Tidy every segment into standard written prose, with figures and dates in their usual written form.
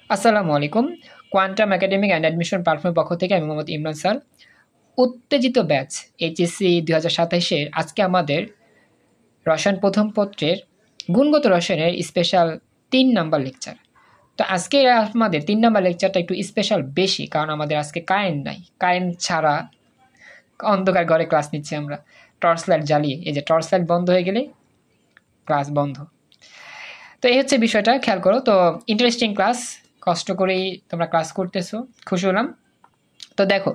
আসসালামু আলাইকুম। Quantum academic and admission প্ল্যাটফর্মের পক্ষ থেকে আমি মোহাম্মদ ইমরান স্যার। উত্তেজিত ব্যাচ এইচএসসি 2027-এর আজকে আমাদের রসায়ন প্রথম পত্রের গুণগত রসায়নের স্পেশাল 3 নাম্বার লেকচার। তো আজকে আমাদের 3 নাম্বার লেকচারটা একটু স্পেশাল বেশি, কারণ আমাদের আজকে কারেন্ট নাই। কারেন্ট ছাড়া অন্ধকার ঘরে ক্লাস নিচ্ছি আমরা, টর্চ লাইট জ্বালিয়ে। এই যে টর্চ লাইট বন্ধ হয়ে গেলে ক্লাস বন্ধ। তো এই হচ্ছে বিষয়টা, খেয়াল করো। তো ইন্টারেস্টিং ক্লাস, কষ্ট করেই তোমরা ক্লাস করতেছো, খুশি হলাম। তো দেখো,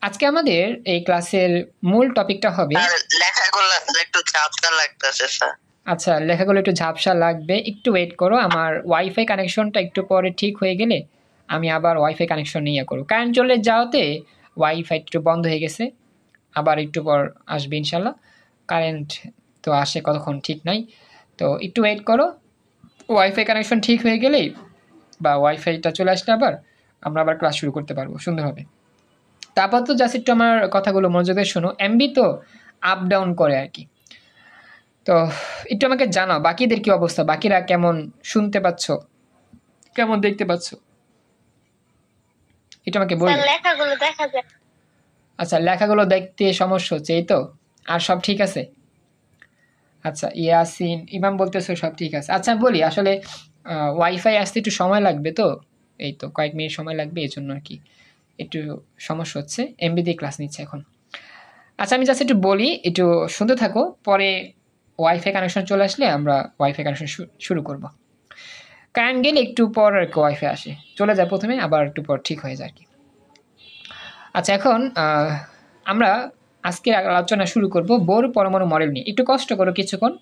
আজকে আমাদের এই ক্লাসের মূল টপিকটা হবে, আচ্ছা লেখাগুলো একটু ঝাপসা লাগবে, একটু ওয়েট করো। আমার ওয়াইফাই কানেকশনটা একটু পরে ঠিক হয়ে গেলে আমি আবার ওয়াইফাই কানেকশন নিয়ে করবো। কারেন্ট চলে যাওয়াতে ওয়াইফাই একটু বন্ধ হয়ে গেছে, আবার একটু পর আসবে ইনশাল্লাহ। কারেন্ট তো আসে কতক্ষণ ঠিক নাই, তো একটু ওয়েট করো। ওয়াইফাই কানেকশন ঠিক হয়ে গেলেই বা ওয়াইফাইটা চলে আসলে আমরা আবার ক্লাস শুরু করতে পারবো সুন্দরভাবে। তারপর তো জাস্ট একটু আমার কথাগুলো মনোযোগ দিয়ে শোনো। এমবি তো আপ ডাউন করে আর কি। তো একটু আমাকে জানাও বাকিদের কি অবস্থা, বাকিরা কেমন শুনতে পাচ্ছ, কেমন দেখতে পাচ্ছ, এটা আমাকে বলবে। লেখাগুলো দেখা যায়। আচ্ছা, লেখাগুলো দেখতে সমস্যা হচ্ছে, এই তো। আর সব ঠিক আছে? আচ্ছা, ইয়াসিন ইমাম বলতেছো সব ঠিক আছে। আচ্ছা বলি, আসলে ওয়াইফাই আসতে একটু সময় লাগবে, তো এই তো কয়েক মিনিট সময় লাগবে, এই জন্য আর কি একটু সমস্যা হচ্ছে। এমবি দিয়ে ক্লাস নিচ্ছে এখন। আচ্ছা আমি জাস্ট একটু বলি, একটু শুনতে থাকো, পরে ওয়াইফাই কানেকশন চলে আসলে আমরা ওয়াইফাই কানেকশন শুরু করব। কারেন্ট গেলে একটু পর আর কি ওয়াইফাই আসে, চলে যায় প্রথমে, আবার একটু পর ঠিক হয়ে যায় আর কি। আচ্ছা এখন আমরা আজকে আলোচনা শুরু করব বোর পরমাণু মডেল নিয়ে। একটু কষ্ট করো, কিছুক্ষণ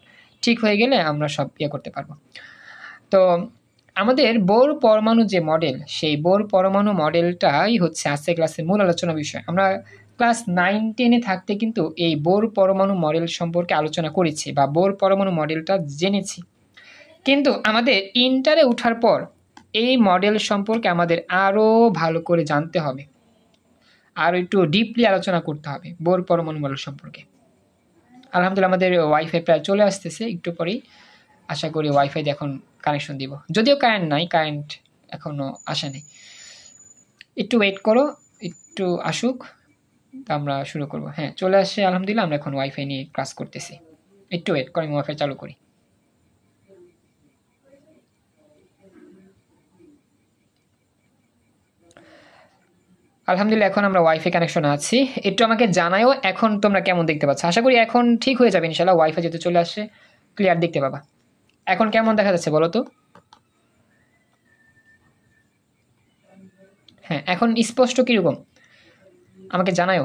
ঠিক হয়ে গেলে আমরা সব করতে পারবো। তো আমাদের বোর পরমাণু যে মডেল, সেই বোর পরমাণু মডেলটাই হচ্ছে আজকে ক্লাসের মূল আলোচনা বিষয়। আমরা ক্লাস 9-10-এ থাকতে কিন্তু এই বোর পরমাণু মডেল সম্পর্কে আলোচনা করেছি বা বোর পরমাণু মডেলটা জেনেছি, কিন্তু আমাদের ইন্টারে ওঠার পর এই মডেল সম্পর্কে আমাদের আরও ভালো করে জানতে হবে, আর একটু ডিপলি আলোচনা করতে হবে বোর পরমাণু মডেল সম্পর্কে। আলহামদুলিল্লাহ আমাদের ওয়াইফাই প্রায় চলে আসতেছে, একটু পরেই আশা করি ওয়াইফাই দিয়ে এখন কানেকশন দিব, যদিও কারেন্ট নাই, কারেন্ট এখনো আসে নাই। একটু ওয়েট করো, একটু আসুক, আমরা শুরু করব। হ্যাঁ চলে আসে আলহামদুলিল্লাহ, আমরা এখন ওয়াইফাই নিয়ে ক্লাস করতেছি। একটু ওয়েট করে আমি ওয়াইফাই চালু করি। আলহামদুলিল্লাহ এখন আমরা ওয়াইফাই কানেকশন আছি। একটু আমাকে জানাও এখন তোমরা কেমন দেখতে পাচ্ছ। আশা করি এখন ঠিক হয়ে যাবে ইনশাল্লাহ, ওয়াইফাই যেহেতু চলে আসে ক্লিয়ার দেখতে পাবা। এখন কেমন দেখা যাচ্ছে বলো তো? হ্যাঁ এখন স্পষ্ট কিরকম আমাকে জানাও।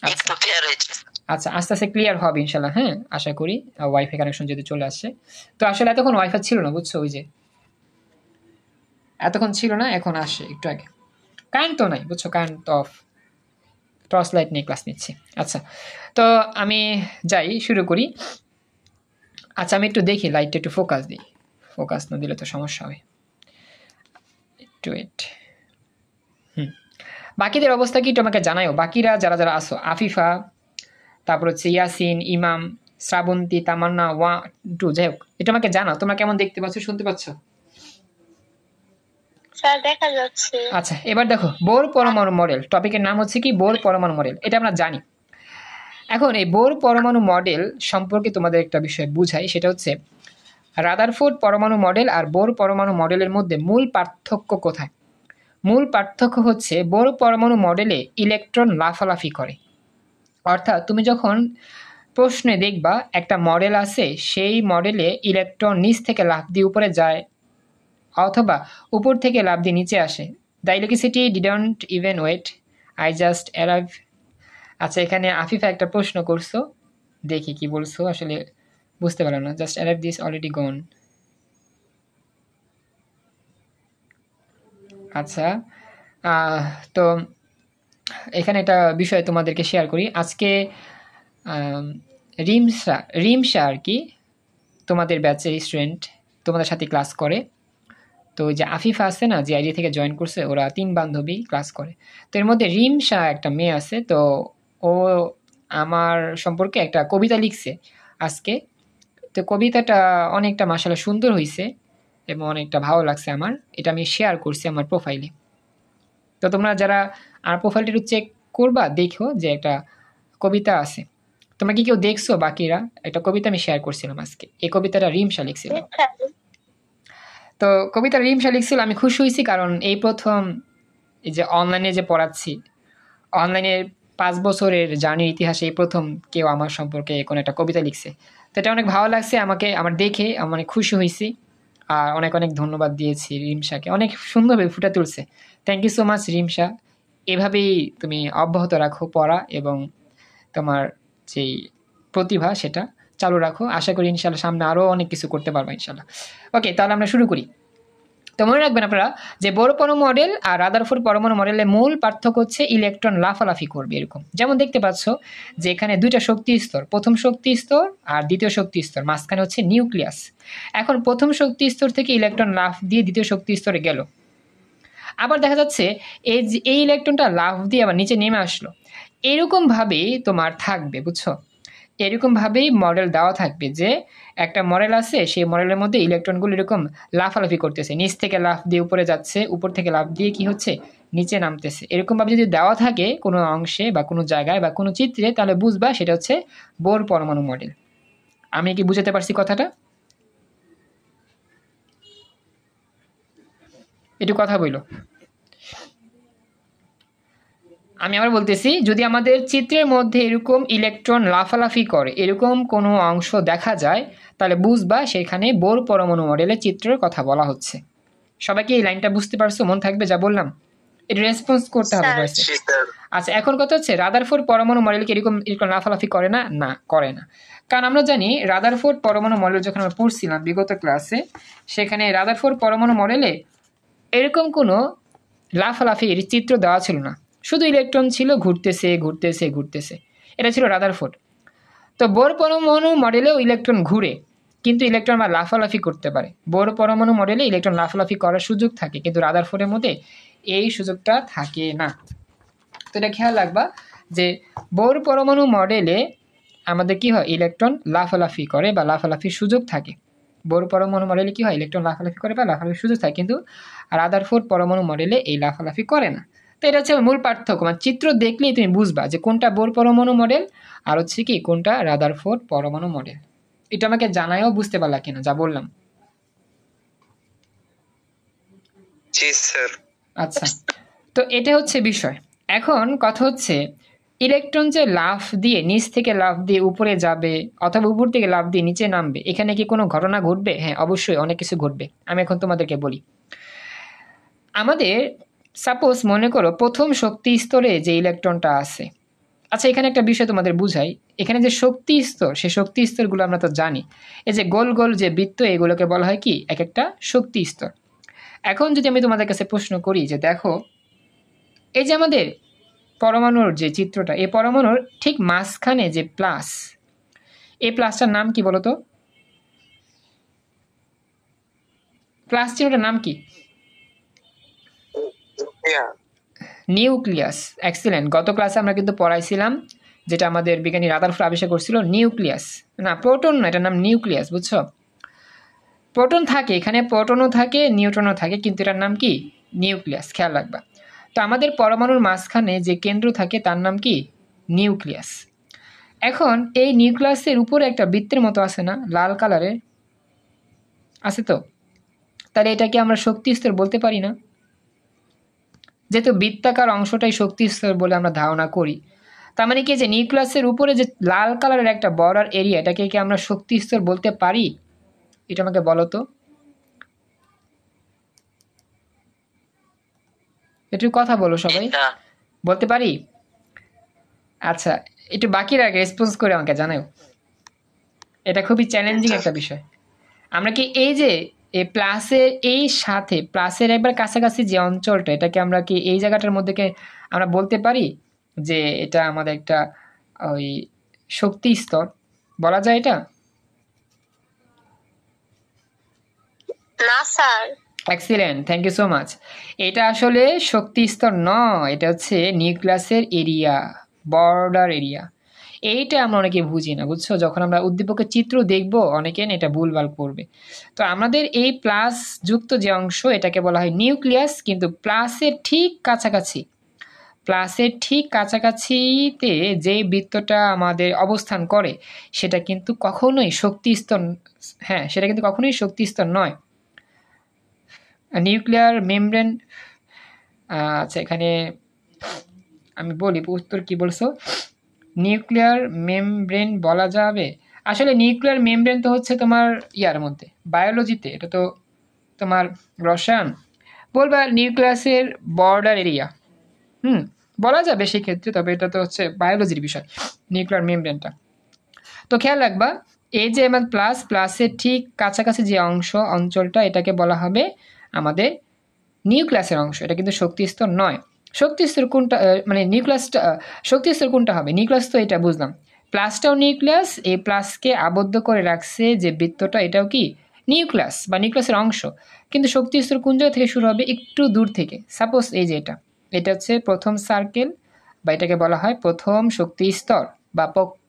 আচ্ছা আচ্ছা, আস্তে আস্তে ক্লিয়ার হবে ইনশাল্লাহ। হ্যাঁ আশা করি ওয়াইফাই কানেকশন যদি চলে আসছে। তো আসলে এতক্ষণ ওয়াইফাই ছিল না বুঝছো, ওই যে এতক্ষণ ছিল না, এখন আসে একটু আগে। কারেন্ট তো নাই বুঝছো, কারেন্ট তো অফ, টর্চ লাইট নিয়ে ক্লাস নিচ্ছি। আচ্ছা তো আমি যাই, শুরু করি। আচ্ছা আমি একটু দেখি লাইটটা একটু ফোকাস দিই, ফোকাস না দিলে তো সমস্যা হবে। একটু ওয়েট। বাকিদের অবস্থা কি একটু আমাকে জানাও, বাকিরা যারা যারা আসো, আফিফা, তারপর হচ্ছে ইয়াসিন, ইমাম, শ্রাবন্তী, তামান্না, 1-2, যাই হোক এটা আমাকে জানাও তোমরা কেমন দেখতে পাচ্ছ, শুনতে পাচ্ছ? স্যার দেখা যাচ্ছে। আচ্ছা এবার দেখো, বোর পরমাণু মডেল, টপিকের নাম হচ্ছে কি বোর পরমাণু মডেল, এটা আমরা জানি। এখন এই বোর পরমাণু মডেল সম্পর্কে তোমাদের একটা বিষয় বুঝাই, সেটা হচ্ছে রাদারফোর্ড পরমাণু মডেল আর বোর পরমাণু মডেলের মধ্যে মূল পার্থক্য কোথায়। মূল পার্থক্য হচ্ছে বোর পরমাণু মডেলে ইলেকট্রন লাফালাফি করে, অর্থাৎ তুমি যখন প্রশ্নে দেখবা একটা মডেল আছে, সেই মডেলে ইলেকট্রন নিচ থেকে লাফ দিয়ে উপরে যায় অথবা উপর থেকে লাফ দিয়ে নিচে আসে। The electricity didn't even wait, I just arrive. আচ্ছা এখানে আফিফা একটা প্রশ্ন করছো, দেখি কি বলছো, আসলে বুঝতে পারলাম না। জাস্ট অ্যারাইভ দিস অলরেডি গন। আচ্ছা তো এখানে একটা বিষয় তোমাদেরকে শেয়ার করি আজকে। রিমসা আর কি তোমাদের ব্যাচের স্টুডেন্ট, তোমাদের সাথে ক্লাস করে। তো ওই যে আফিফা আছে না, যে আইডি থেকে জয়েন করছে, ওরা 3 বান্ধবী ক্লাস করে। তো এর মধ্যে রিমসা একটা মেয়ে আছে, তো ও আমার সম্পর্কে একটা কবিতা লিখছে আজকে। তো কবিতাটা অনেকটা মাশাআল্লাহ সুন্দর হয়েছে। এবং অনেকটা ভালো লাগছে আমার। এটা আমি শেয়ার করছি আমার প্রোফাইলে। তো তোমরা যারা আমার প্রোফাইলটা একটু চেক করবা, দেখো যে একটা কবিতা আছে। তোমরা কি কেউ দেখছো বাকিরা? একটা কবিতা আমি শেয়ার করছিলাম আজকে। এই কবিতাটা রিমশা লিখছিল। তো কবিতা রিমশা লিখছিল, আমি খুশি হয়েছি কারণ এই প্রথম এই যে অনলাইনে যে পড়াচ্ছি, অনলাইনে 5 বছরের জার্নির ইতিহাসে এই প্রথম কেউ আমার সম্পর্কে কোনো একটা কবিতা লিখছে। তো এটা অনেক ভালো লাগছে আমাকে, আমার দেখে আমি অনেক খুশি হয়েছি। আর অনেক অনেক ধন্যবাদ দিয়েছি রিমশাকে, অনেক সুন্দরভাবে ফুটে তুলছে। Thank you so much Rimsha. এভাবেই তুমি অব্যাহত রাখো পড়া এবং তোমার যেই প্রতিভা সেটা চালু রাখো। আশা করি ইনশাল্লাহ সামনে আরও অনেক কিছু করতে পারবো ইনশাল্লাহ। ওকে, তাহলে আমরা শুরু করি। তো মনে রাখবেন আপনারা যে বোর পরমাণু মডেল আর রাদারফোর্ড পরমাণু মডেলের মূল পার্থক্য হচ্ছে ইলেকট্রন লাফালাফি করবে এরকম। যেমন দেখতে পাচ্ছ যে এখানে দুইটা শক্তি স্তর, প্রথম শক্তি স্তর আর দ্বিতীয় শক্তি স্তর, মাঝখানে হচ্ছে নিউক্লিয়াস। এখন প্রথম শক্তি স্তর থেকে ইলেকট্রন লাফ দিয়ে দ্বিতীয় শক্তি স্তরে গেল। আবার দেখা যাচ্ছে এই ইলেকট্রনটা লাফ দিয়ে আবার নিচে নেমে আসলো। এরকমভাবেই তোমার থাকবে, বুঝছো? এরকমভাবেই মডেল দেওয়া থাকবে যে একটা মডেল আছে, সেই মডেলের মধ্যে ইলেকট্রনগুলো এরকম লাফালাফি করতেছে, নিচ থেকে লাফ দিয়ে উপরে যাচ্ছে, উপর থেকে লাফ দিয়ে কি হচ্ছে নিচে নামতেছে। এরকমভাবে যদি দেওয়া থাকে কোনো অংশে বা কোনো জায়গায় বা কোনো চিত্রে, তাহলে বুঝবা সেটা হচ্ছে বোর পরমাণু মডেল। আমি কি বুঝাতে পারছি কথাটা? একটু কথা বইল। আমি আবার বলতেছি, যদি আমাদের চিত্রের মধ্যে এরকম ইলেকট্রন লাফালাফি করে এরকম কোনো অংশ দেখা যায়, তাহলে বুঝবা সেখানে বোর পরমাণু মডেলের চিত্রের কথা বলা হচ্ছে। সবাইকে এই লাইনটা বুঝতে পারছো? মন থাকবে যা বললাম, এটা রেসপন্স করতে হবে ভয়েসে। আচ্ছা, এখন কথা হচ্ছে রাদারফোর্ড পরমাণু মডেল কি এরকম এরকম লাফালাফি করে না? না, করে না। কারণ আমরা জানি রাদারফোর্ড পরমাণু মডেল যখন আমরা পড়ছিলাম বিগত ক্লাসে, সেখানে রাদারফোর্ড পরমাণু মডেলে এরকম কোনো লাফালাফির চিত্র দেওয়া ছিল না, শুধু ইলেকট্রন ছিল ঘুরতেছে ঘুরতেছে ঘুরতেছে, এটা ছিল রাদারফোর্ড। তো বোর পরমাণু মডেলেও ইলেকট্রন ঘুরে, কিন্তু ইলেকট্রন বা লাফালাফি করতে পারে। বোর পরমাণু মডেলে ইলেকট্রন লাফালাফি করার সুযোগ থাকে, কিন্তু রাদারফোর্ডের মধ্যে এই সুযোগটা থাকে না। তো এটা খেয়াল রাখবা যে বোর পরমাণু মডেলে আমাদের কি হয়, ইলেকট্রন লাফালাফি করে বা লাফালাফির সুযোগ থাকে। বোর পরমাণু মডেলে কি হয়, ইলেকট্রন লাফালাফি করে বা লাফালাফির সুযোগ থাকে, কিন্তু রাদারফোর্ড পরমাণু মডেলে এই লাফালাফি করে না। তো এটা হচ্ছে মূল পার্থক্য। মানে চিত্র দেখলেই তুমি বুঝবা যে কোনটা বোর পরমাণু মডেল আর হচ্ছে কি কোনটা রাদারফোর্ড পরমাণু মডেল। এটা আমাকে জানায়ও বুঝতে পারলা কিনা যা বললাম? জি স্যার। আচ্ছা, তো এটা হচ্ছে বিষয়। এখন কথা হচ্ছে ইলেকট্রন যে লাফ দিয়ে নিচ থেকে লাফ দিয়ে উপরে যাবে অথবা উপর থেকে লাফ দিয়ে নিচে নামবে, এখানে কি কোনো ঘটনা ঘটবে? হ্যাঁ, অবশ্যই অনেক কিছু ঘটবে। আমি এখন তোমাদেরকে বলি। আমাদের সাপোজ মনে করো প্রথম শক্তি স্তরে যে ইলেকট্রনটা আছে। আচ্ছা, এখানে একটা বিষয় তোমাদের বুঝাই। এখানে যে শক্তি স্তর, সেই শক্তি স্তরগুলো আমরা তো জানি, এই যে গোল গোল যে বৃত্ত, এগুলোকে বলা হয় কি এক একটা শক্তি স্তর। এখন যদি আমি তোমাদের কাছে প্রশ্ন করি যে দেখো, এই যে আমাদের পরমাণুর যে চিত্রটা, এই পরমাণুর ঠিক মাঝখানে যে প্লাস, এই প্লাসটার নাম কি বলতো? প্লাস চিহ্নটার নাম কি? নিউক্লিয়াস। এক্সিলেন্ট। গত ক্লাসে আমরা কিন্তু পড়াইছিলাম, যেটা আমাদের বিজ্ঞানী রাদারফোর্ড আবিষ্কার করছিল, নিউক্লিয়াস না, প্রোটন না, এটার নাম নিউক্লিয়াস, বুঝছো? প্রোটন থাকে এখানে, প্রোটনও থাকে নিউট্রনও থাকে, কিন্তু এটার নাম কি নিউক্লিয়াস। খেয়াল রাখবা। তো আমাদের পরমাণুর মাঝখানে যে কেন্দ্র থাকে তার নাম কি নিউক্লিয়াস। এখন এই নিউক্লিয়াসের উপরে একটা বৃত্তের মতো আছে না, লাল কালারের আছে তো? তাহলে এটাকে আমরা শক্তি স্তর বলতে পারি না? যেহেতু বৃত্তাকার অংশটাই শক্তি স্তর বলে আমরা ধারণা করি, তার মানে কি যে নিউক্লিয়াসের উপরে যে লাল কালারের একটা বর্ডার এরিয়া, এটাকে কি আমরা শক্তি স্তর বলতে পারি? এটা আমাকে বলো তো। একটু কথা বলো সবাই। বলতে পারি? আচ্ছা, একটু বাকি রাখে রেসপন্স করে আমাকে জানাও। এটা খুবই চ্যালেঞ্জিং একটা বিষয়। আমরা কি এই যে এই প্লাসের এই সাথে প্লাসের একবার কাছাকাছি যে অঞ্চলটা, এটাকে আমরা কি এই জায়গাটার মধ্যে আমরা বলতে পারি যে এটা আমাদের একটা ওই শক্তি স্তর বলা যায় এটা? না sir. Excellent, thank you so much. এটা আসলে শক্তি স্তর নয়, এটা হচ্ছে নিউক্লিয়াসের এরিয়া, বর্ডার এরিয়া। এইটা আমরা অনেকে বুঝি না, বুঝছো? যখন আমরা উদ্দীপকের চিত্র দেখব অনেকে এটা ভুলভাল করবে। তো আমাদের এই প্লাস যুক্ত যে অংশ এটাকে বলা হয় নিউক্লিয়াস, কিন্তু প্লাসের ঠিক কাছাকাছিতে যে বৃত্তটা আমাদের অবস্থান করে সেটা কিন্তু কখনোই শক্তি স্তর, হ্যাঁ সেটা কিন্তু কখনোই শক্তি স্তর নয়। নিউক্লিয়ার মেমব্রেন, আচ্ছা এখানে আমি বলি উত্তর কি বলছো, নিউক্লিয়ার মেমব্রেন বলা যাবে। আসলে নিউক্লিয়ার মেমব্রেন তো হচ্ছে তোমার ইয়ার মধ্যে বায়োলজিতে, এটা তো তোমার রসায়ন, বলবা নিউক্লিয়াসের বর্ডার এরিয়া, বলা যাবে সেক্ষেত্রে, তবে এটা তো হচ্ছে বায়োলজির বিষয় নিউক্লিয়ার মেমব্রেনটা। তো খেয়াল রাখবা এই যে আমার প্লাসের ঠিক কাছাকাছি যে অঞ্চলটা এটাকে বলা হবে আমাদের নিউক্লিয়াসের অংশ, এটা কিন্তু শক্তি স্তর নয়। শক্তি স্তর কোনটা, মানে নিউক্লিয়াসটা শক্তি স্তর কোনটা হবে? নিউক্লিয়াস তো এটা বুঝলাম, প্লাসটাও নিউক্লিয়াস, এই প্লাসকে আবদ্ধ করে রাখছে যে বৃত্তটা এটাও কি নিউক্লিয়াস বা নিউক্লিয়াসের অংশ, কিন্তু শক্তি স্তর কোন জায়গা থেকে শুরু হবে? একটু দূর থেকে। সাপোজ এই যে এটা হচ্ছে প্রথম সার্কেল, বা এটাকে বলা হয় প্রথম শক্তি স্তর বা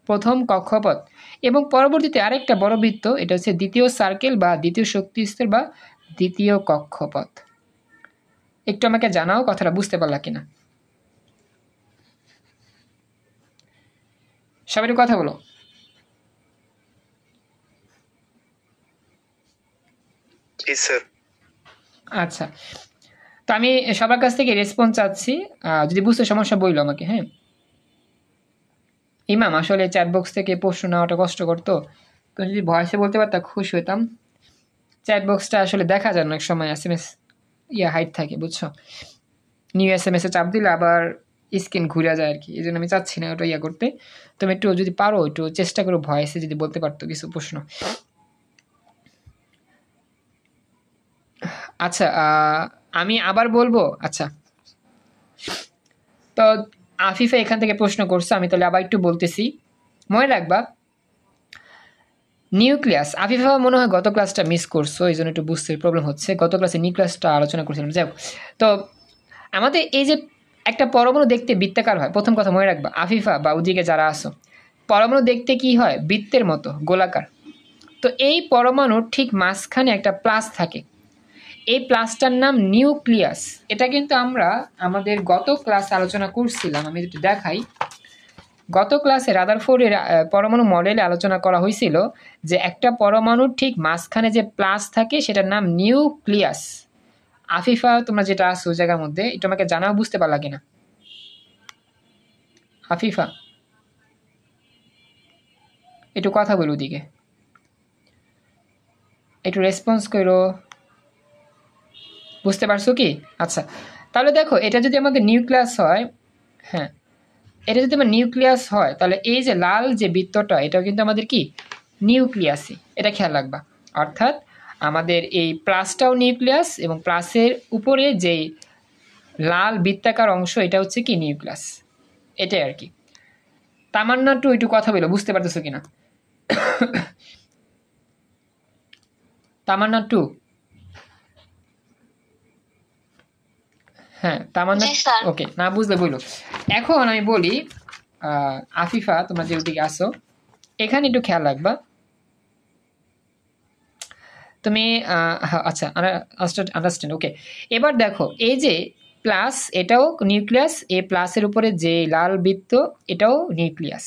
প্রথম কক্ষপথ, এবং পরবর্তীতে আরেকটা বড় বৃত্ত, এটা হচ্ছে দ্বিতীয় সার্কেল বা দ্বিতীয় শক্তি স্তর বা দ্বিতীয় কক্ষপথ। একটু আমাকে জানাও কথাটা বুঝতে পারলা কিনা, সবাই একটু কথা বলো। জি স্যার। আচ্ছা, তো আমি সবার কাছ থেকে রেসপন্স চাচ্ছি, যদি বুঝতে সমস্যা বইলো আমাকে। হ্যাঁ ইমাম, আসলে চ্যাট বক্স থেকে প্রশ্ন নেওয়াটা কষ্ট করতো, তো যদি ভয়েসে বলতে পারতাম খুশি হইতাম। চ্যাট বক্সটা আসলে দেখা যায় না অনেক সময়, SMS হাইট থাকে, বুঝছো? নিউ SMS এ চাপ দিলে আবার স্ক্রিন ঘুরে যায় আর কি, এই জন্য আমি চাচ্ছি না ওটা করতে। তুমি একটু যদি পারো একটু চেষ্টা করো ভয়েসে যদি বলতে পারতো কিছু প্রশ্ন। আচ্ছা আমি আবার বলবো। আচ্ছা, তো আফিফা এখান থেকে প্রশ্ন করছে, আমি তাহলে আবার একটু বলতেছি, মনে রাখবা নিউক্লিয়াস। আফিফা মনে হয় গত ক্লাসটা মিস করছো, এই জন্য একটু বুঝতে প্রবলেম হচ্ছে। গত ক্লাসে নিউক্লিয়াসটা আলোচনা করছিলাম। যাই হোক, তো আমাদের এই যে একটা পরমাণু দেখতে বৃত্তাকার হয়, প্রথম কথা মনে রাখবা আফিফা বা ওদিকে যারা আসো, পরমাণু দেখতে কি হয়? বৃত্তের মতো গোলাকার। তো এই পরমাণুর ঠিক মাঝখানে একটা প্লাস থাকে, এই প্লাসটার নাম নিউক্লিয়াস। এটা কিন্তু আমরা আমাদের গত ক্লাসে আলোচনা করছিলাম, আমি একটু দেখাই। গত ক্লাসে রাদারফোর্ডের পরমাণু মডেলে আলোচনা করা হয়েছিল যে একটা পরমাণুর ঠিক মাঝখানে যে প্লাস থাকে সেটার নাম নিউক্লিয়াস। আফিফা তোমরা যেটা আসো জায়গার মধ্যে, এটা আমাকে জানাও বুঝতে পারলা কিনা। আফিফা একটু কথা বলো, ওদিকে একটু রেসপন্স করো, বুঝতে পারছো কি? আচ্ছা, তাহলে দেখো এটা যদি আমাদের নিউক্লিয়াস হয়, হ্যাঁ এটা যদি আমার নিউক্লিয়াস হয়, তাহলে এই যে লাল যে বৃত্তটা এটাও কিন্তু আমাদের কি নিউক্লিয়াসই, এটা খেয়াল রাখবা। অর্থাৎ আমাদের এই প্লাসটাও নিউক্লিয়াস, এবং প্লাসের উপরে যেই লাল বৃত্তাকার অংশ এটা হচ্ছে কি নিউক্লিয়াস, এটাই আর কি। তামান্না টু একটু কথা বলো, বুঝতে পারতেছো কিনা? তামান্না টু, হ্যাঁ তামান্না, জি স্যার। ওকে, না বুঝলে বললো। এখন আমি বলি আফিফা তোমরা যে ওদিকে আসো, এখানে একটু খেয়াল রাখবা তুমি। আচ্ছা আন্ডারস্ট্যান্ড, ওকে। এবার দেখো এই যে প্লাস, এটাও নিউক্লিয়াস, এই প্লাসের উপরে যে লাল বৃত্ত এটাও নিউক্লিয়াস।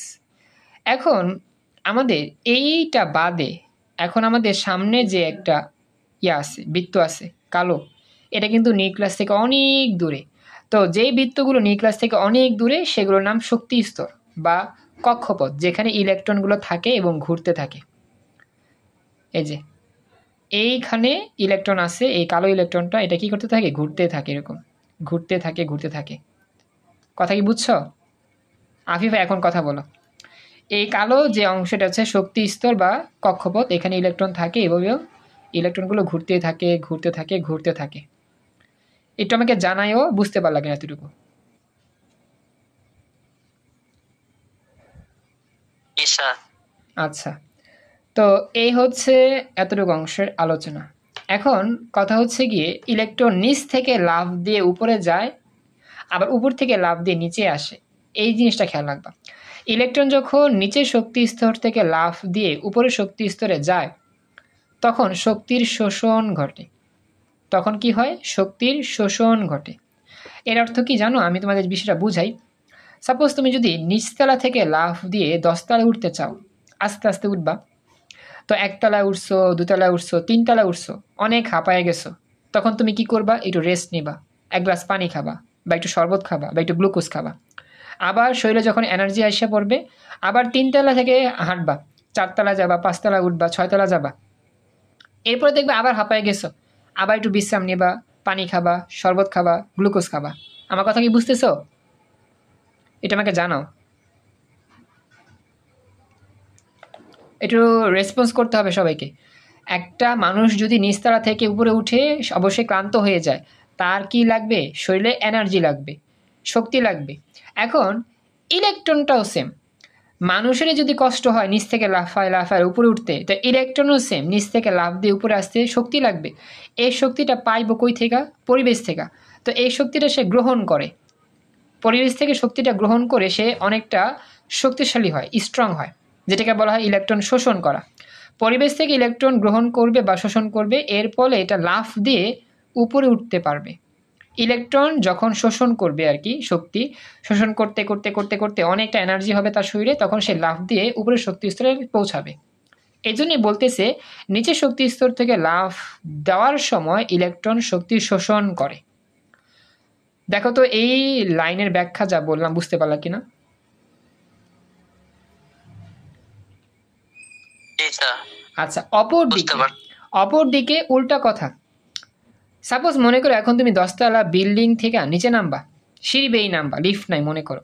এখন আমাদের এইটা বাদে এখন আমাদের সামনে যে একটা আছে বৃত্ত আছে কালো, এটা কিন্তু নিউক্লিয়াস থেকে অনেক দূরে। তো যেই বৃত্তগুলো নিউক্লিয়াস থেকে অনেক দূরে সেগুলোর নাম শক্তি স্তর বা কক্ষপথ, যেখানে ইলেকট্রনগুলো থাকে এবং ঘুরতে থাকে। এই যে এইখানে ইলেকট্রন আছে, এই কালো ইলেকট্রনটা এটা কি করতে থাকে? ঘুরতে থাকে, এরকম ঘুরতে থাকে। কথা কি বুঝছো? আফিফা এখন কথা বলো। এই কালো যে অংশটা হচ্ছে শক্তি স্তর বা কক্ষপথ, এখানে ইলেকট্রন থাকে, এভাবেও ইলেকট্রনগুলো ঘুরতে থাকে। একটু আমাকে জানাইও বুঝতে পারলা কিনা এতটুকু। আচ্ছা, তো এই হচ্ছে এতটুকু অংশের আলোচনা। এখন কথা হচ্ছে গিয়ে ইলেকট্রন নিচ থেকে লাফ দিয়ে উপরে যায়, আবার উপর থেকে লাফ দিয়ে নিচে আসে, এই জিনিসটা খেয়াল রাখবা। ইলেকট্রন যখন নিচের শক্তি স্তর থেকে লাফ দিয়ে উপরের শক্তি স্তরে যায় তখন শক্তির শোষণ ঘটে। তখন কি হয়? শক্তির শোষণ ঘটে। এর অর্থ কি জানো? আমি তোমাদের বিষয়টা বুঝাই। সাপোজ তুমি যদি নিচতলা থেকে লাফ দিয়ে 10 তলায় উঠতে চাও, আস্তে আস্তে উঠবা। তো 1 তলায় উঠছো, 2 তলায় উঠছো, 3 তলায় উঠছো, অনেক হাঁপায়ে গেছো। তখন তুমি কি করবা? একটু রেস্ট নিবা, 1 গ্লাস পানি খাবা, বা একটু শরবত খাবা, বা একটু গ্লুকোজ খাবা। আবার শরীরে যখন এনার্জি আসে পড়বে, আবার 3 তলা থেকে হাঁটবা, 4 তলা যাবা, 5 তলা উঠবা, 6 তলা যাবা। এরপরে দেখবে আবার হাঁপায়ে গেছো, আবার একটু বিশ্রাম নিবা, পানি খাবা, শরবত খাবা, গ্লুকোজ খাবা। আমার কথা কি বুঝতেছো? এটা আমাকে জানাও। একটু রেসপন্স করতে হবে সবাইকে। একটা মানুষ যদি নিচতলা থেকে উপরে উঠে অবশ্যই ক্লান্ত হয়ে যায়, তার কি লাগবে? শরীরে এনার্জি লাগবে, শক্তি লাগবে। এখন ইলেকট্রনটাও সেম। মানুষেরই যদি কষ্ট হয় নিচ থেকে লাফায় উপরে উঠতে, তো ইলেকট্রনও সেম, নিচ থেকে লাফ দিয়ে উপরে আসতে শক্তি লাগবে। এই শক্তিটা পাইব কই থেকে? পরিবেশ থেকে। তো এই শক্তিটা সে গ্রহণ করে, পরিবেশ থেকে শক্তিটা গ্রহণ করে সে অনেকটা শক্তিশালী হয়, স্ট্রং হয়, যেটাকে বলা হয় ইলেকট্রন শোষণ করা। পরিবেশ থেকে ইলেকট্রন গ্রহণ করবে বা শোষণ করবে, এর ফলে এটা লাফ দিয়ে উপরে উঠতে পারবে। ইলেকট্রন যখন শোষণ করবে আর কি, শক্তি শোষণ করতে করতে করতে করতে অনেকটা এনার্জি হবে তার শরীরে, তখন সে লাফ দিয়ে উপরের শক্তি স্তরে পৌঁছাবে। এই জন্যই বলতেছে নিচের শক্তি স্তর থেকে লাফ দেওয়ার সময় ইলেকট্রন শক্তি শোষণ করে। দেখো তো এই লাইনের ব্যাখ্যা যা বললাম বুঝতে পারলা কিনা? আচ্ছা, অপর দিকে উল্টা কথা। সাপোজ মনে করো এখন তুমি 10 তলা বিল্ডিং থেকে নিচে নামবা, সিঁড়ি বেয়ে নামবা, লিফট নাই মনে করো।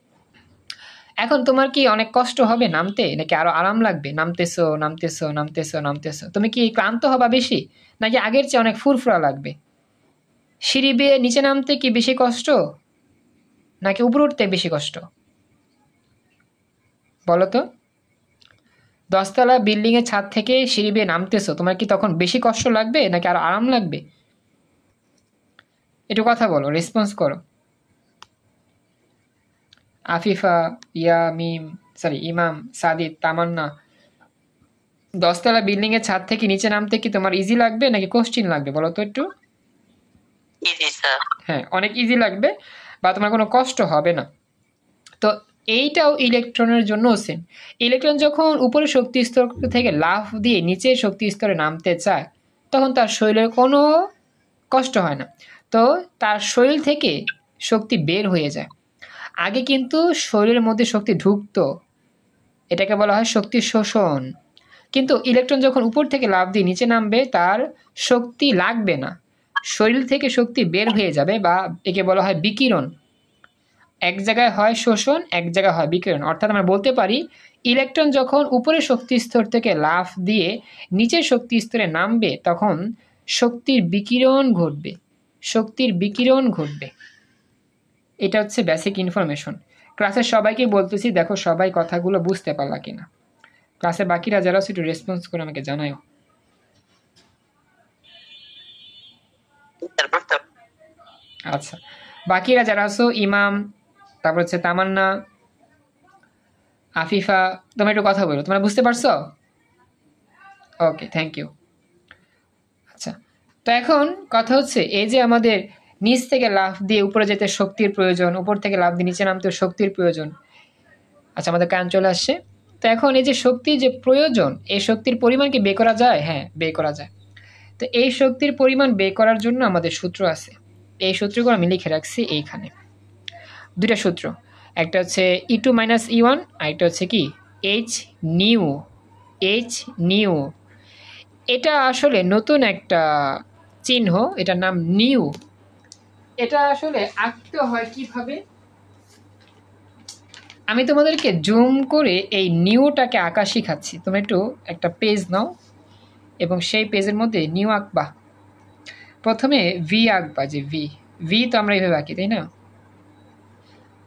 এখন তোমার কি অনেক কষ্ট হবে নামতে, নাকি আরো আরাম লাগবে? নামতেছো নামতেছো নামতেছো নামতেছো, তুমি কি ক্লান্ত হবা বেশি, নাকি আগের চেয়ে অনেক ফুরফুরা লাগবে? সিঁড়ি বেয়ে নিচে নামতে কি বেশি কষ্ট, নাকি উপরে উঠতে বেশি কষ্ট? বলো তো। 10 তলা বিল্ডিং এর ছাদ থেকে সিঁড়ি বেয়ে নামতেছো, তোমার কি তখন বেশি কষ্ট লাগবে, নাকি আরো আরাম লাগবে? একটু কথা বলো, রেসপন্স করো। আফিফা, ইমাম, সাদিদ, তামান্না, 10 তলা বিল্ডিং এর ছাদ থেকে নিচে নামতে কি তোমার ইজি লাগবে নাকি কঠিন লাগবে বলো তো একটু? হ্যাঁ, অনেক ইজি লাগবে, বা তোমার কোনো কষ্ট হবে না। তো এইটাও ইলেকট্রনের জন্য সেম। ইলেকট্রন যখন উপরের শক্তি স্তর থেকে লাফ দিয়ে নিচের শক্তি স্তরে নামতে চায়, তখন তার শরীরের কোনো কষ্ট হয় না, তো তার শরীর থেকে শক্তি বের হয়ে যায়। আগে কিন্তু শরীরের মধ্যে শক্তি ঢুকতো, এটাকে বলা হয় শক্তি শোষণ। কিন্তু ইলেকট্রন যখন উপর থেকে লাফ দিয়ে নিচে নামবে, তার শক্তি লাগবে না, শরীর থেকে শক্তি বের হয়ে যাবে, বা একে বলা হয় বিকিরণ। এক জায়গায় হয় শোষণ, এক জায়গায় হয় বিকিরণ। অর্থাৎ আমরা বলতে পারি ইলেকট্রন যখন উপরের শক্তি স্তর থেকে লাফ দিয়ে নিচের শক্তি স্তরে নামবে, তখন শক্তির বিকিরণ ঘটবে, শক্তির বিকিরণ ঘটবে। এটা হচ্ছে বেসিক ইনফরমেশন। ক্লাসের সবাইকে বলতেছি, দেখো সবাই কথাগুলো বুঝতে পারলা কিনা। ক্লাসে বাকিরা যারা আছে একটু রেসপন্স করে আমাকে জানাও। আচ্ছা, বাকিরা যারা আছো, ইমাম, তারপর হচ্ছে তামান্না, আফিফা, তোমরা একটু কথা বলো, তোমরা বুঝতে পারছো? ওকে, থ্যাংক ইউ। আচ্ছা, তো এখন কথা হচ্ছে এই যে আমাদের নিচ থেকে লাফ দিয়ে উপরে যেতে শক্তির প্রয়োজন, উপর থেকে লাফ দিয়ে নিচে নামতে শক্তির প্রয়োজন। আচ্ছা, আমাদের কান চলে আসছে। তো এখন এই যে শক্তির যে প্রয়োজন, এই শক্তির পরিমাণ কি বের করা যায়? হ্যাঁ, বের করা যায়। তো এই শক্তির পরিমাণ বের করার জন্য আমাদের সূত্র আছে। এই সূত্রগুলো আমি লিখে রাখছি এইখানে। দুইটা সূত্র, একটা হচ্ছে E2 - E1, আর একটা হচ্ছে কি H নিউ। এটা আসলে নতুন একটা চিহ্ন, এটার নাম নিউ। এটা আসলে আঁকতে হয় কিভাবে, আমি তোমাদেরকে জুম করে এই নিউটাকে আঁকা শিখাচ্ছি। তোমরা একটু একটা পেজ নাও এবং সেই পেজের মধ্যে নিউ আঁকবা। প্রথমে ভি আঁকবা, যে ভি তো আমরা এইভাবে আঁকি, তাই না?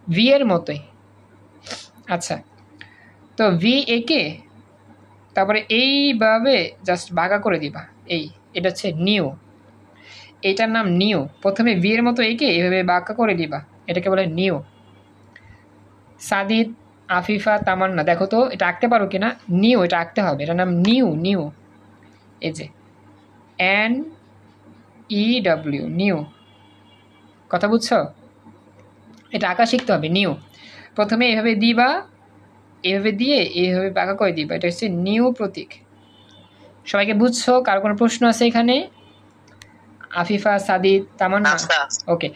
ভি এর মতোই। আচ্ছা, তো ভি একে তারপরে এইভাবে জাস্ট ভাগা করে দিবা। এটা হচ্ছে নিউ, এটার নাম নিউ। প্রথমে ভি এর মতো একে এইভাবে বাঁকা করে দিবা, এটাকে বলে নিউ। সাদিদ, আফিফা, তামান্না। দেখো তো এটা আঁকতে পারো কিনা। নিউ, এটা আঁকতে হবে, এটার নাম নিউ। নিউ, এই যে NEW, নিউ। কথা বুঝছো? এটা আঁকা শিখতে হবে। নিউ প্রথমে এভাবে দিবা, এভাবে দিয়ে এইভাবে আঁকা করে দিবা। এটা হচ্ছে নিউ প্রতীক। সবাইকে বুঝছো? কার কোনো প্রশ্ন আছে এখানে? আফিফা, সাদিদ, তামান্না। ওকে,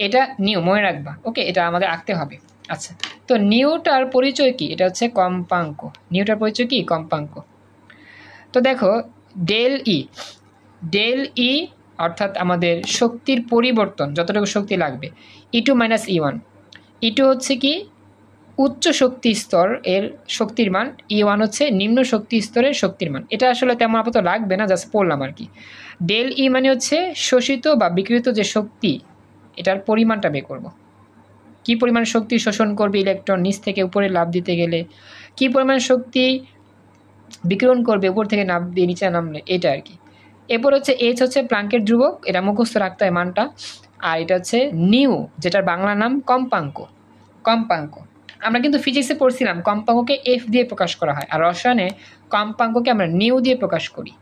এটা নিউ, মনে রাখবা। ওকে, এটা আমাদের আঁকতে হবে। আচ্ছা, তো নিউটার পরিচয় কি? এটা হচ্ছে কম্পাঙ্ক। নিউটার পরিচয় কি? কম্পাঙ্ক। তো দেখো, ডেল ই, ডেল ই অর্থাৎ আমাদের শক্তির পরিবর্তন, যতটুকু শক্তি লাগবে, E2 - E1। E2 হচ্ছে কি? উচ্চ শক্তি স্তর এর শক্তির মান, E1 হচ্ছে নিম্ন শক্তি স্তরের শক্তির মান। এটা আসলে তেমন আপাতত লাগবে না, জাস্ট পড়লাম আর কি। ডেল ই মানে হচ্ছে শোষিত বা বিকৃত যে শক্তি, এটার পরিমাণটা বের করব। কি পরিমাণ শক্তি শোষণ করবে ইলেকট্রন নিচ থেকে উপরে লাফ দিতে গেলে, কি পরিমাণ শক্তি বিকিরণ করবে উপর থেকে নাম দিয়ে নিচে নামলে, এটা আর কি। এরপর হচ্ছে এইচ হচ্ছে প্লাঙ্কের ধ্রুবক, এটা মুখস্থ রাখতে হয় মানটা। আর এটা হচ্ছে নিউ, যেটার বাংলা নাম কম্পাঙ্ক। কম্পাঙ্ক আমরা কিন্তু ফিজিক্সে পড়ছিলাম কম্পাঙ্ককে এফ দিয়ে প্রকাশ করা হয়, আর রসায়নে কম্পাঙ্ককে আমরা নিউ দিয়ে প্রকাশ করি।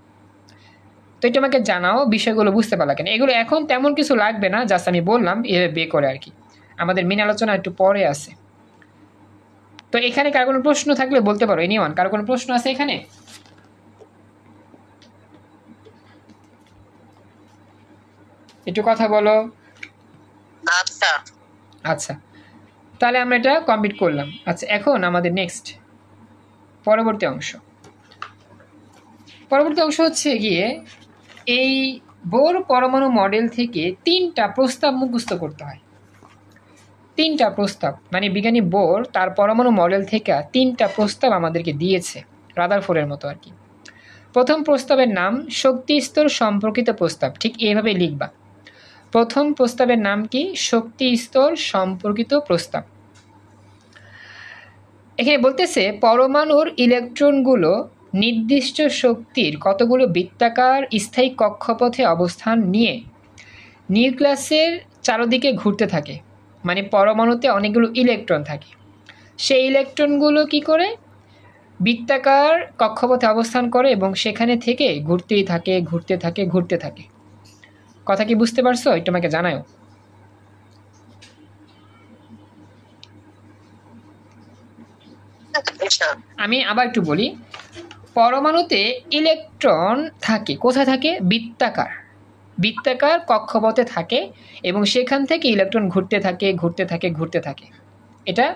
তো এটা আমাকে জানাও বিষয়গুলো বুঝতে পারলা কেন। এগুলো এখন তেমন কিছু লাগবে না, জাস্ট আমি বললাম এভাবে বে করে আর কি। আমাদের মেন আলোচনা একটু পরে আছে। তো এখানে কার কোনো প্রশ্ন থাকলে বলতে পারো। এনিওয়ান, কার কোনো প্রশ্ন আছে এখানে? একটু কথা বলো। আচ্ছা, তাহলে আমরা এটা কমপ্লিট করলাম। আচ্ছা, এখন আমাদের নেক্সট পরবর্তী অংশ। পরবর্তী অংশ হচ্ছে গিয়ে এই বোর পরমাণু মডেল থেকে 3টা প্রস্তাব মুখস্থ করতে হয়। 3টা প্রস্তাব মানে বিজ্ঞানী বোর তার পরমাণু মডেল থেকে 3টা প্রস্তাব আমাদেরকে দিয়েছে, রাদারফোর্ডের মতো আর কি। প্রথম প্রস্তাবের নাম শক্তি স্তর সম্পর্কিত প্রস্তাব। ঠিক এইভাবে লিখবা। প্রথম প্রস্তাবের নাম কি? শক্তি স্তর সম্পর্কিত প্রস্তাব। এখানে বলতেছে পরমাণুর ইলেকট্রনগুলো নির্দিষ্ট শক্তির কতগুলো বৃত্তাকার স্থায়ী কক্ষপথে অবস্থান নিয়ে নিউক্লিয়াসের চারদিকে ঘুরতে থাকে। মানে পরমাণুতে অনেকগুলো ইলেকট্রন থাকে, সেই ইলেকট্রনগুলো কি করে? বৃত্তাকার কক্ষপথে অবস্থান করে এবং সেখানে থেকে ঘুরতেই থাকে, ঘুরতে থাকে, ঘুরতে থাকে। কথা কি বুঝতে পারছো? একটু আমাকে জানাও। আমি আবার একটু বলি। পরমাণুতে ইলেকট্রন থাকে, কোথায় থাকে? বৃত্তাকার, বৃত্তাকার কক্ষপথে থাকে এবং সেখান থেকে ইলেকট্রন ঘুরতে থাকে, ঘুরতে থাকে, ঘুরতে থাকে। এটা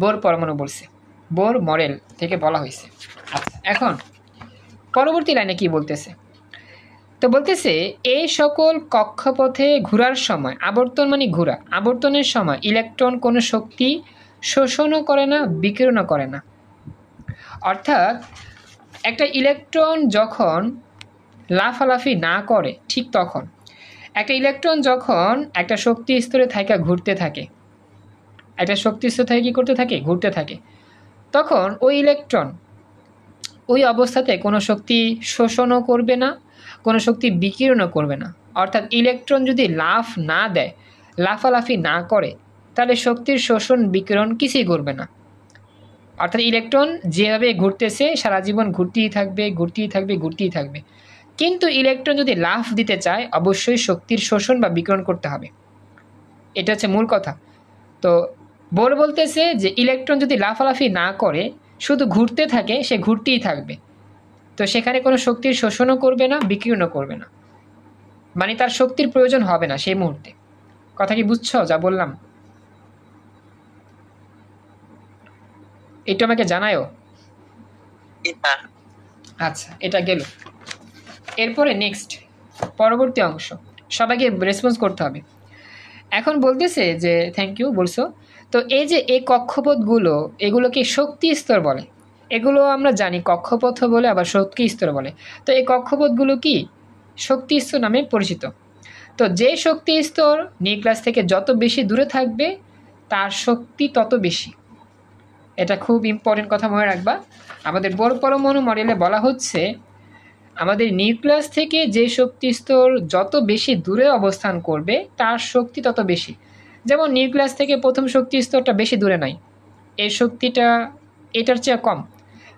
বোর পরমাণু বলছে, বোর মডেল থেকে বলা হয়েছে। আচ্ছা, এখন পরবর্তী লাইনে কি বলতেছে? তো বলতেছে এই সকল কক্ষপথে ঘোরার সময়, আবর্তন মানে ঘোরা, আবর্তনের সময় ইলেকট্রন কোনো শক্তি শোষণও করে না, বিকিরণও করে না। অর্থাৎ একটা ইলেকট্রন যখন লাফালাফি না করে, ঠিক তখন একটা ইলেকট্রন যখন একটা শক্তি স্তরে থাকা ঘুরতে থাকে, একটা শক্তি স্তর থেকে কী করতে থাকে? ঘুরতে থাকে। তখন ওই ইলেকট্রন ওই অবস্থাতে কোনো শক্তি শোষণও করবে না, কোনো শক্তি বিকিরণও করবে না। অর্থাৎ ইলেকট্রন যদি লাফ না দেয়, লাফালাফি না করে, তাহলে শক্তির শোষণ বিকিরণ কিছুই করবে না। অর্থাৎ ইলেকট্রন যেভাবে ঘুরতেছে সারা জীবন ঘুরতেই থাকবে, ঘুরতেই থাকবে, ঘুরতেই থাকবে। কিন্তু ইলেকট্রন যদি লাফ দিতে চায়, অবশ্যই শক্তির শোষণ বা বিকিরণ করতে হবে। এটা হচ্ছে মূল কথা। তো বোর বলতেছে যে ইলেকট্রন যদি লাফালাফি না করে, শুধু ঘুরতে থাকে, সে ঘুরতেই থাকবে। তো সেখানে কোনো শক্তির শোষণও করবে না, বিকিরণও করবে না। মানে তার শক্তির প্রয়োজন হবে না সেই মুহূর্তে। কথা কি বুঝছো যা বললাম? এটা আমাকে জানায়ও। আচ্ছা, এটা গেল। এরপরে নেক্সট পরবর্তী অংশ, সবাইকে রেসপন্স করতে হবে। এখন বলতেছে যে থ্যাংক ইউ বলছো। তো এই যে এই কক্ষপথগুলো, এগুলোকে শক্তি স্তর বলে। এগুলো আমরা জানি কক্ষপথ বলে, আবার শক্তি স্তর বলে। তো এই কক্ষপথগুলো কি? শক্তি স্তর নামে পরিচিত। তো যে শক্তি স্তর নিউক্লিয়াস থেকে যত বেশি দূরে থাকবে, তার শক্তি তত বেশি। এটা খুব ইম্পর্টেন্ট কথা মনে রাখবা। আমাদের বোর পরমাণু মডেলে বলা হচ্ছে আমাদের নিউক্লিয়াস থেকে যে শক্তি স্তর যত বেশি দূরে অবস্থান করবে, তার শক্তি তত বেশি। যেমন নিউক্লিয়াস থেকে প্রথম শক্তি স্তরটা বেশি দূরে নাই, এর শক্তিটা এটার চেয়ে কম,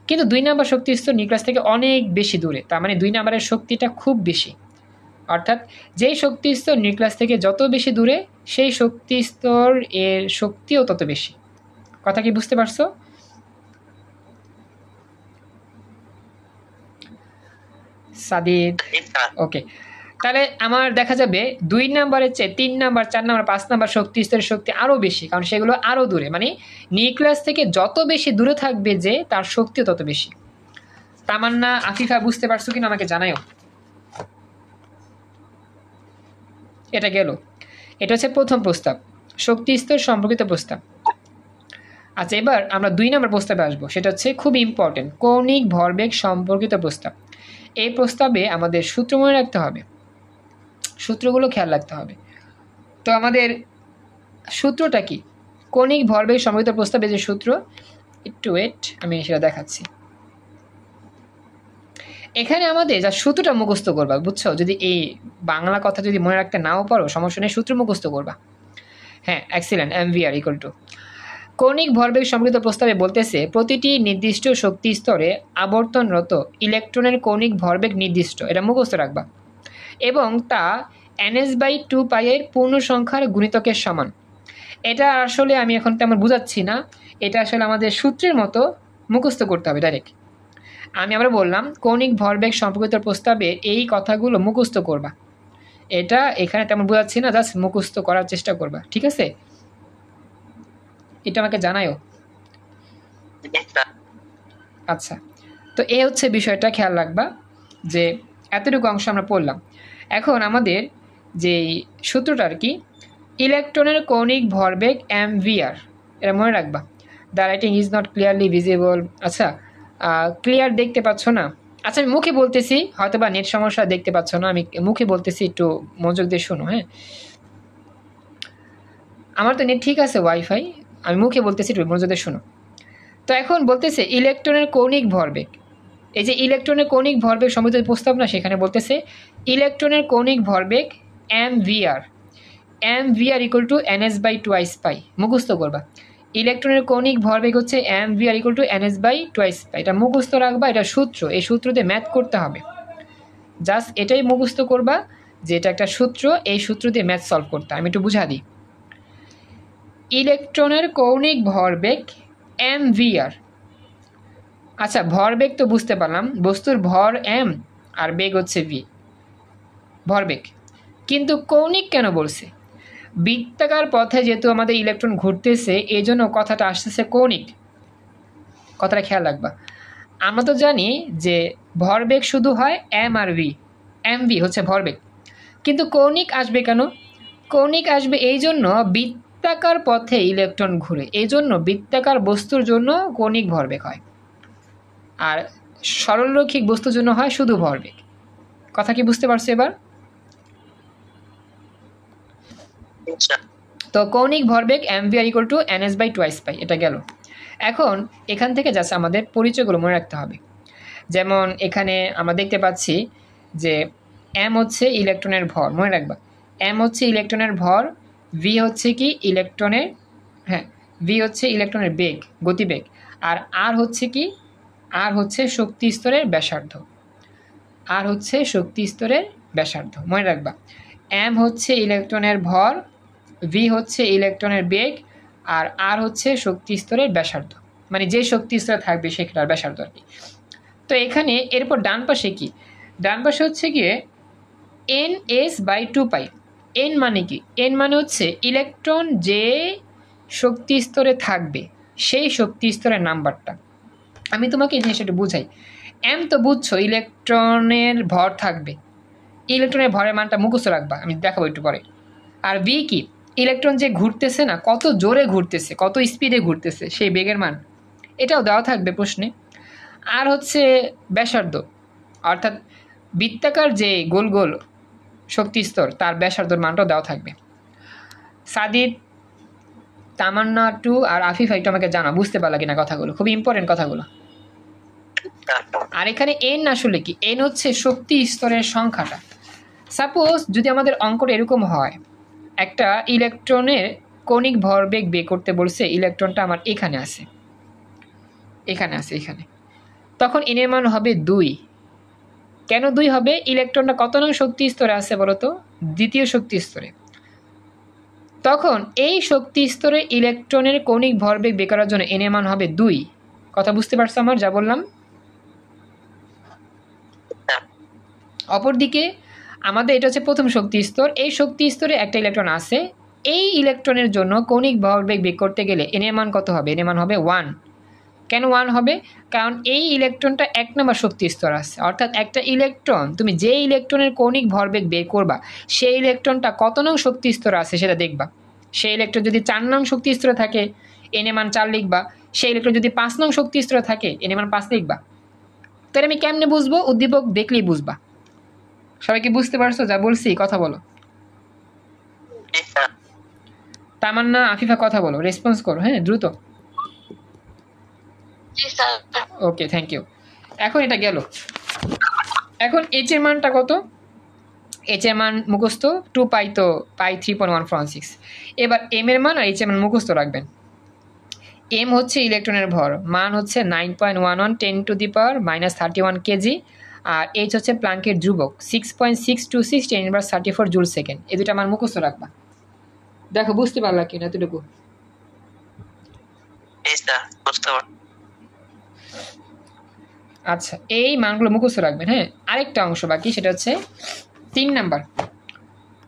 কিন্তু 2 নাম্বার শক্তি স্তর নিউক্লিয়াস থেকে অনেক বেশি দূরে, তার মানে 2 নাম্বারের শক্তিটা খুব বেশি। অর্থাৎ যেই শক্তি স্তর নিউক্লিয়াস থেকে যত বেশি দূরে সেই শক্তি স্তর এর শক্তিও তত বেশি। কথা কি বুঝতে পারছো? সাদিদ, ওকে। তাহলে আমার দেখা যাবে 2 নাম্বারের চেয়ে 3 নাম্বার, 4 নাম্বার, 5 নাম্বার শক্তি স্তরের শক্তি আরও বেশি, কারণ সেগুলো আরও দূরে, মানে নিউক্লিয়াস থেকে যত বেশি দূরে থাকবে যে তার শক্তিও তত বেশি। তামান্না, আফিফা বুঝতে পারছো কিনা আমাকে জানাও। এটা গেল, এটা হচ্ছে প্রথম প্রস্তাব, শক্তি স্তর সম্পর্কিত প্রস্তাব। আচ্ছা, এবার আমরা 2 নম্বর প্রস্তাবে আসবো, সেটা হচ্ছে খুব ইম্পর্টেন্ট, কৌণিক ভরবেগ সম্পর্কিত প্রস্তাব। এই প্রস্তাবে আমাদের সূত্র মনে রাখতে হবে, সূত্রগুলো খেয়াল রাখতে হবে। তো আমাদের সূত্রটা কি? কৌণিক ভরবেগ সম্পর্কিত প্রস্তাবে যে সূত্র, একটু ওয়েট, আমি সেটা দেখাচ্ছি। এখানে আমাদের যা সূত্রটা মুখস্থ করবা, বুঝছো? যদি এই বাংলা কথা যদি মনে রাখতে নাও পারো সমস্যা নেই, সূত্র মুখস্থ করবা। হ্যাঁ, এক্সিলেন্ট। MVR ইকুয়াল টু, কৌণিক ভরবেগ সম্পর্কিত প্রস্তাবে বলতেছে প্রতিটি নির্দিষ্ট শক্তি স্তরে আবর্তনরত ইলেকট্রনের কৌণিক ভরবেগ নির্দিষ্ট, এটা মুখস্থ রাখবা, এবং তা ns/2π এর পূর্ণ সংখ্যার গুণিতকের সমান। এটা আসলে আমি এখন তেমন বুঝাচ্ছি না, এটা আসলে আমাদের সূত্রের মতো মুখস্থ করতে হবে ডাইরেক্ট। আমি আবার বললাম কৌণিক ভরবেগ সম্পর্কিত প্রস্তাবে এই কথাগুলো মুখস্থ করবা, এটা এখানে তেমন বোঝাচ্ছি না, জাস্ট মুখস্থ করার চেষ্টা করবা, ঠিক আছে? এটা আমাকে জানায়ও। আচ্ছা, তো এই হচ্ছে বিষয়টা, খেয়াল রাখবা যে এতটুকু অংশ আমরা পড়লাম। এখন আমাদের যে সূত্রটা আর কি, ইলেকট্রনের কৌণিক ভরবেগ MVR, এটা মনে রাখবা। The writing is not clearly visible. আচ্ছা, ক্লিয়ার দেখতে পাচ্ছ না? আচ্ছা, আমি মুখে বলতেছি, হয়তো বা নেট সমস্যা দেখতে পাচ্ছ না, আমি মুখে বলতেছি, একটু মনোযোগ দিয়ে শোনো। হ্যাঁ, আমার তো নেট ঠিক আছে, ওয়াইফাই, আমি মুখে বলতেছি, একটু মনোযোগ দিয়ে শোনো। তো এখন বলতেছে ইলেকট্রনের কৌণিক ভরবেগ, এই যে ইলেকট্রনের কৌণিক ভরবেগ সম্বন্ধিত প্রস্তাব না, সেখানে বলতেছে ইলেকট্রনের কৌণিক ভরবেগ MVR ইকুয়াল টু ns/2π, মুখস্থ করবা। ইলেকট্রনের কৌণিক ভরবেগ হচ্ছে MVR ইকুয়াল টু ns/2π, এটা মুখস্থ রাখবা, এটা সূত্র, এই সূত্র দিয়ে ম্যাথ করতে হবে, জাস্ট এটাই মুখস্থ করবা যে এটা একটা সূত্র, এই সূত্র দিয়ে ম্যাথ সলভ করতে। আমি একটু বুঝা দিই, ইলেকট্রনের কৌণিক ভরবেগ MVR। আচ্ছা, ভরবেগ তো বুঝতে পারলাম, বস্তুর ভর m আর বেগ হচ্ছে v, ভরবেগ। কিন্তু কৌণিক কেন বলছে? বৃত্তাকার পথে যেহেতু আমাদের ইলেকট্রন ঘুরতেছে, এই জন্য কথাটা আসতেছে কৌণিক, কথাটা খেয়াল রাখবা। আমরা তো জানি যে ভরবেগ শুধু হয় m আর v, mv হচ্ছে ভরবেগ, কিন্তু কৌণিক আসবে কেন? কৌণিক আসবে এই জন্য বৃত্তাকার পথে ইলেকট্রন ঘুরে, এই জন্য বৃত্তাকার বস্তুর জন্য কৌণিক ভরবেগ হয়, আর সরলরৈখিক বস্তুর জন্য হয় শুধু ভরবেগ। কথা কি বুঝতে পারছো এবার? তো কৌণিক ভরবেগ MVR ইকুয়াল টু ns/2π, এটা গেল। এখন এখান থেকে যাচ্ছে আমাদের পরিচয়গুলো মনে রাখতে হবে। যেমন এখানে আমরা দেখতে পাচ্ছি যে m হচ্ছে ইলেকট্রনের ভর, মনে রাখবা, m হচ্ছে ইলেকট্রনের ভর, v হচ্ছে কি ইলেকট্রনের, হ্যাঁ, v হচ্ছে ইলেকট্রনের বেগ, গতিবেগ, আর r হচ্ছে কি, r হচ্ছে শক্তি স্তরের ব্যাসার্ধ, r হচ্ছে শক্তি স্তরের ব্যাসার্ধ, মনে রাখবা। m হচ্ছে ইলেকট্রনের ভর, v হচ্ছে ইলেকট্রনের বেগ, আর r হচ্ছে শক্তি স্তরের ব্যাসার্ধ, মানে যে শক্তি স্তরে থাকবে সেটার ব্যাসার্ধ আর কি। তো এখানে এরপর ডান পাশে কি? ডান পাশে হচ্ছে গিয়ে ns/2π। n মানে কি? n মানে হচ্ছে ইলেকট্রন যে শক্তি স্তরে থাকবে সেই শক্তি স্তরের নাম্বারটা। আমি তোমাকে এই জিনিসটা একটু বুঝাই। m তো বুঝছো, ইলেকট্রনের ভর থাকবে, ইলেকট্রনের ভরের মানটা মুখস্থ রাখবা, আমি দেখাবো একটু পরে। আর v কি? ইলেকট্রন যে ঘুরতেছে না, কত জোরে ঘুরতেছে, কত স্পিডে ঘুরতেছে, সেই বেগের মান, এটাও দেওয়া থাকবে প্রশ্নে। আর হচ্ছে ব্যাসার্ধ, অর্থাৎ বৃত্তাকার যে গোল গোল শক্তি স্তর তার ব্যাসার্ধর মানটাও দেওয়া থাকবে। সাদিদ, তামান্না টু আর আফিফা একটু আমাকে জানা, বুঝতে পারলা কিনা কথাগুলো, খুব ইম্পর্টেন্ট কথাগুলো। আর এখানে n আসলে কি? n হচ্ছে শক্তি স্তরের সংখ্যাটা। সাপোজ যদি আমাদের অঙ্কটা এরকম হয়, একটা ইলেকট্রনের কৌণিক ভরবেগ বের করতে বলছে, ইলেকট্রনটা আমার এখানে আছে, এখানে, তখন n এর মান হবে 2। কেন 2 হবে? ইলেকট্রনটা কত নং শক্তি স্তরে আছে বলতো? দ্বিতীয় শক্তি স্তরে। তখন এই শক্তি স্তরে ইলেকট্রনের কৌণিক ভরবেগ বের করার জন্য n এর মান হবে 2। কথা বুঝতে পারছো আমার যা বললাম? অপরদিকে আমাদের এটা হচ্ছে প্রথম শক্তি স্তর, এই শক্তি স্তরে একটা ইলেকট্রন আছে, এই ইলেকট্রনের জন্য কৌণিক ভরবেগ বের করতে গেলে n এর মান কত হবে? n এর মান হবে 1। কেন 1 হবে? কারণ এই ইলেকট্রনটা 1 নম্বর শক্তি স্তর আছে, অর্থাৎ একটা ইলেকট্রন, তুমি যে ইলেকট্রনের কৌণিক ভরবেগ বের করবা সেই ইলেকট্রনটা কত নং শক্তি স্তরে আছে সেটা দেখবা। সেই ইলেকট্রন যদি 4 নং শক্তি স্তরে থাকে n এর মান 4 লিখবা, সেই ইলেকট্রন যদি 5 নং শক্তি স্তরে থাকে n এর মান 5 লিখবা। তাহলে আমি কেমনে বুঝবো? উদ্দীপক দেখলেই বুঝবা। সবাই কি বুঝতে পারছো যা বলছি? কথা বলো। তামান্না, আফিফা কথা বলো, রেসপন্স করো, হ্যাঁ দ্রুত। ওকে, থ্যাংক ইউ। এখন এটা গেল। এখন এইচ এর মানটা কত? এইচ এর মান মুখস্থ 2 পাই, তো পাই 3.146। এবার এম এর মান আর এইচ এর মান মুখস্থ রাখবেন। এম হচ্ছে ইলেকট্রনের ভর, মান হচ্ছে 9.11 10⁻³ কেজি, আর এইচ হচ্ছে প্লাঙ্কের ধ্রুবক 6.626 10⁻34 জুল সেকেন্ড। এই দুটো মান মুখস্থ রাখবা। দেখো বুঝতে পারলা কিনা এতটুকু? আচ্ছা, এই মানগুলো মুখস্থ রাখবেন। হ্যাঁ, আরেকটা অংশ বাকি, সেটা হচ্ছে 3 নাম্বার,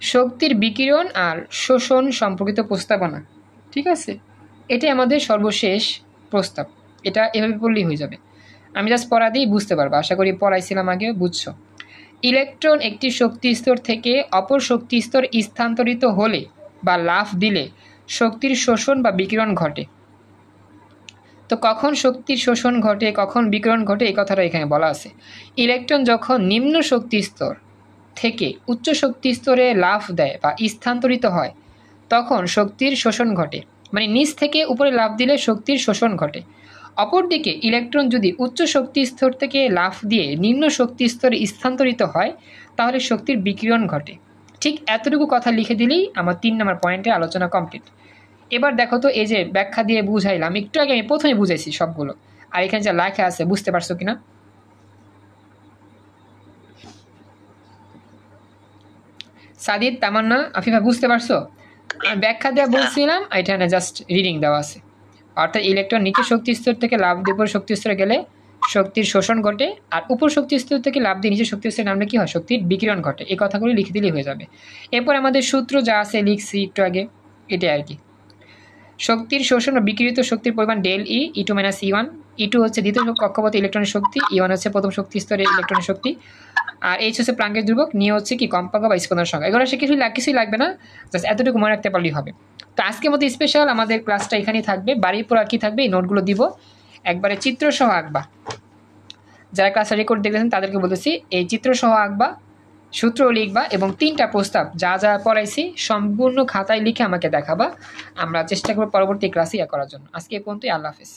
শক্তির বিকিরণ আর শোষণ সম্পর্কিত প্রস্তাবনা। ঠিক আছে, এটাই আমাদের সর্বশেষ প্রস্তাব। এটা এভাবে পড়লেই হয়ে যাবে। আমি জাস্ট পড়া দিয়েই বুঝতে পারবো, আশা করি পড়াইছিলাম আগে, বুঝছো। ইলেকট্রন একটি শক্তি স্তর থেকে অপর শক্তি স্তর স্থানান্তরিত হলে বা লাফ দিলে শক্তির শোষণ বা বিকিরণ ঘটে। তো কখন শক্তির শোষণ ঘটে, কখন বিকিরণ ঘটে, এই কথাটা এখানে বলা আছে। ইলেকট্রন যখন নিম্ন শক্তি স্তর থেকে উচ্চ শক্তি স্তরে লাফ দেয় বা স্থানান্তরিত হয় তখন শক্তির শোষণ ঘটে, মানে নিচ থেকে উপরে লাফ দিলে শক্তির শোষণ ঘটে। অপরদিকে ইলেকট্রন যদি উচ্চ শক্তি স্তর থেকে লাফ দিয়ে নিম্ন শক্তি স্তরে স্থানান্তরিত হয় তাহলে শক্তির বিকিরণ ঘটে। ঠিক এতটুকু কথা লিখে দিলেই আমার 3 নম্বর পয়েন্টে আলোচনা কমপ্লিট। এবার দেখো তো, এই যে ব্যাখ্যা দিয়ে বুঝাইলাম, একটু আগে আমি প্রথমে বুঝাইছি সবগুলো, আর এখানে যা লেখা আছে বুঝতে পারছো কিনা? সাদিদ, তামান্না, আফিফা বুঝতে পারছো? আমি ব্যাখ্যা দেওয়া বলছিলাম, এখানে জাস্ট রিডিং দেওয়া আছে। অর্থাৎ ইলেকট্রন নিচে শক্তি স্তর থেকে লাফ দিয়ে উপর শক্তি স্তরে গেলে শক্তির শোষণ ঘটে, আর উপর শক্তি স্তর থেকে লাফ দিয়ে নিচে শক্তি স্তরে নামলে কি হয়? শক্তির বিকিরণ ঘটে। এই কথাগুলি লিখে দিলেই হয়ে যাবে। এরপর আমাদের সূত্র যা আছে লিখছি একটু আগে, এটাই আর কি। শক্তির শোষণ ও বিকিরিত শক্তির পরিমাণ ডেল ই, E2 - E1। E2 হচ্ছে দ্বিতীয় কক্ষপথে ইলেকট্রনের শক্তি, E1 হচ্ছে প্রথম শক্তি স্তরে ইলেকট্রনের শক্তি, আর এইচ হচ্ছে প্লাঙ্কের ধ্রুবক, নিয়ে হচ্ছে কি কম্পাঙ্ক বা স্পন্দনের সংখ্যা। এগুলো সে কিছুই লাগবে না, জাস্ট এতটুকু মনে রাখতে পারলেই হবে। তো আজকের মতো স্পেশাল আমাদের ক্লাসটা এখানেই থাকবে। বাড়ির পর আর কি থাকবে, এই নোটগুলো দিব, একবারে চিত্র সহ আঁকবা। যারা ক্লাসটা রেকর্ড দেখতেছেন তাদেরকে বলতেছি, এই চিত্র সহ আঁকবা, সূত্র লিখবা, এবং 3টা প্রস্তাব যা যা পড়াইছি সম্পূর্ণ খাতায় লিখে আমাকে দেখাবা। আমরা চেষ্টা করব পরবর্তী ক্লাসে করার জন্য। আজকে এই পর্যন্তই, আল্লাহ হাফেজ।